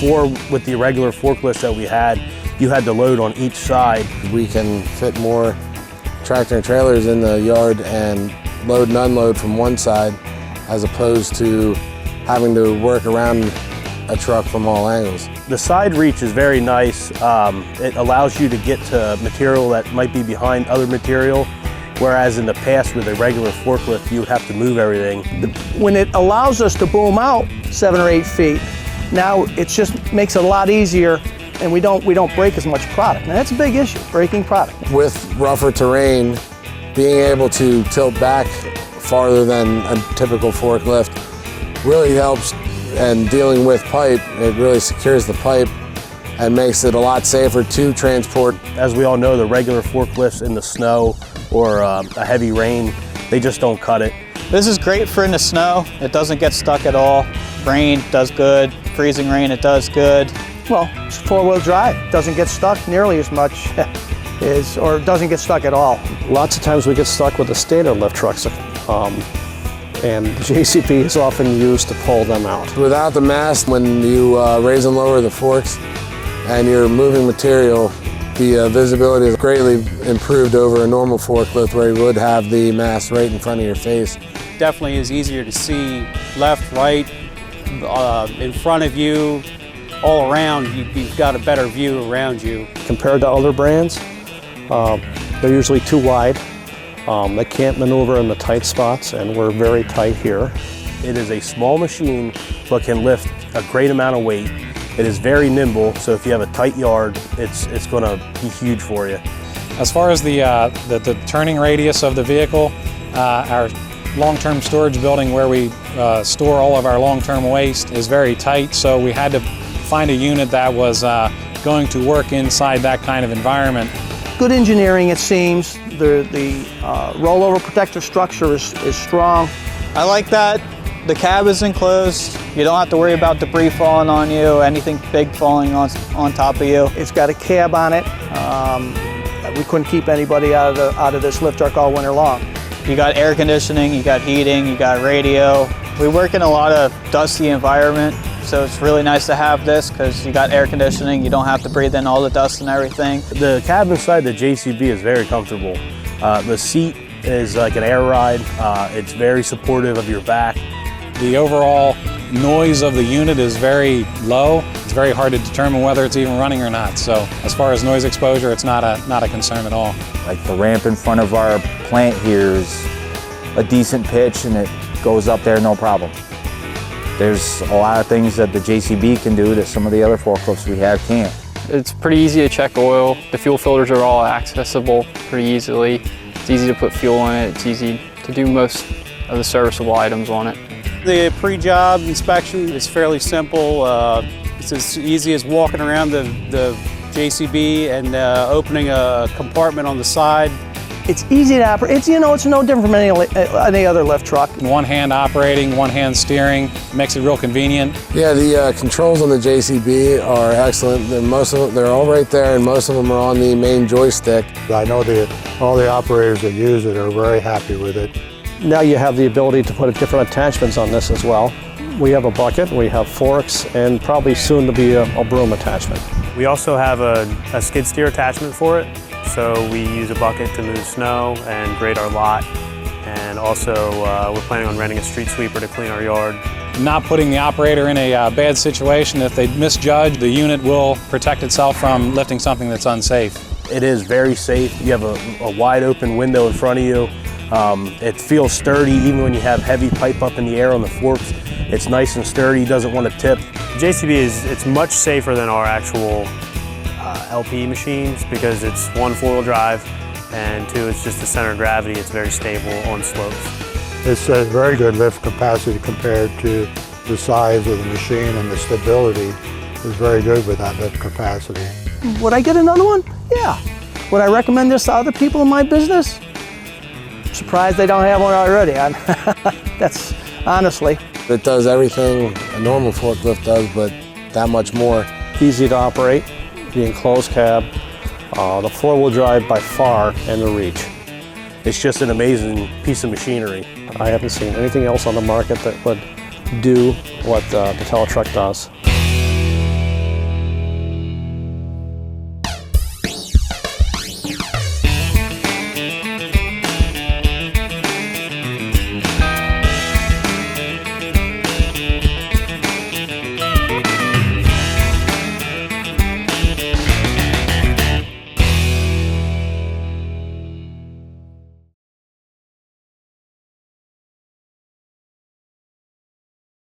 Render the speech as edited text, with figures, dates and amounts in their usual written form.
Before, with the regular forklifts that we had, you had to load on each side. We can fit more tractor and trailers in the yard and load and unload from one side, as opposed to having to work around a truck from all angles. The side reach is very nice. It allows you to get to material that might be behind other material, whereas in the past with a regular forklift, you would have to move everything. When it allows us to boom out 7 or 8 feet, now it just makes it a lot easier, and we don't break as much product. Now that's a big issue, breaking product. With rougher terrain, being able to tilt back farther than a typical forklift really helps. And dealing with pipe, it really secures the pipe and makes it a lot safer to transport. As we all know, the regular forklifts in the snow or a heavy rain, they just don't cut it. This is great for in the snow. It doesn't get stuck at all. Rain does good. Freezing rain, it does good. Well, it's 4-wheel drive. It doesn't get stuck nearly as much or it doesn't get stuck at all. Lots of times we get stuck with the standard lift trucks. And the JCB is often used to pull them out. Without the mast, when you raise and lower the forks and you're moving material, the visibility is greatly improved over a normal forklift where you would have the mast right in front of your face. Definitely is easier to see left, right, in front of you, all around. You've got a better view around you. Compared to other brands, they're usually too wide. They can't maneuver in the tight spots, and we're very tight here. It is a small machine, but can lift a great amount of weight. It is very nimble, so if you have a tight yard, it's going to be huge for you. As far as the turning radius of the vehicle, our long-term storage building where we store all of our long-term waste is very tight, so we had to find a unit that was going to work inside that kind of environment. Good engineering, it seems. The rollover protective structure is strong. I like that the cab is enclosed. You don't have to worry about debris falling on you, anything big falling on top of you. It's got a cab on it. We couldn't keep anybody out of this lift truck all winter long. You got air conditioning, you got heating, you got radio. We work in a lot of dusty environment, so it's really nice to have this because you got air conditioning, you don't have to breathe in all the dust and everything. The cab inside the JCB is very comfortable. The seat is like an air ride. It's very supportive of your back. The overall noise of the unit is very low. It's very hard to determine whether it's even running or not. So as far as noise exposure, it's not a concern at all. Like the ramp in front of our plant here is a decent pitch and it goes up there no problem. There's a lot of things that the JCB can do that some of the other forklifts we have can't. It's pretty easy to check oil. The fuel filters are all accessible pretty easily. It's easy to put fuel in it. It's easy to do most of the serviceable items on it. The pre-job inspection is fairly simple. It's as easy as walking around the JCB and opening a compartment on the side. It's easy to operate. It's no different from any other lift truck. One hand operating, one hand steering, makes it real convenient. Yeah, the controls on the JCB are excellent. They're all right there, and most of them are on the main joystick. I know all the operators that use it are very happy with it. Now you have the ability to put different attachments on this as well. We have a bucket, we have forks, and probably soon to be a broom attachment. We also have a skid steer attachment for it. So we use a bucket to move snow and grade our lot. And also we're planning on renting a street sweeper to clean our yard. Not putting the operator in a bad situation. If they misjudge, the unit will protect itself from lifting something that's unsafe. It is very safe. You have a wide open window in front of you. It feels sturdy even when you have heavy pipe up in the air on the forks. It's nice and sturdy, doesn't want to tip. JCB it's much safer than our actual LP machines because it's 1, 4-wheel drive, and 2, it's just the center of gravity. It's very stable on slopes. It's a very good lift capacity compared to the size of the machine, and the stability is very good with that lift capacity. Would I get another one? Yeah. Would I recommend this to other people in my business? I'm surprised they don't have one already. That's honestly. It does everything a normal forklift does, but that much more. Easy to operate, the enclosed cab, the 4-wheel drive by far, and the reach. It's just an amazing piece of machinery. I haven't seen anything else on the market that would do what the Teletruk does.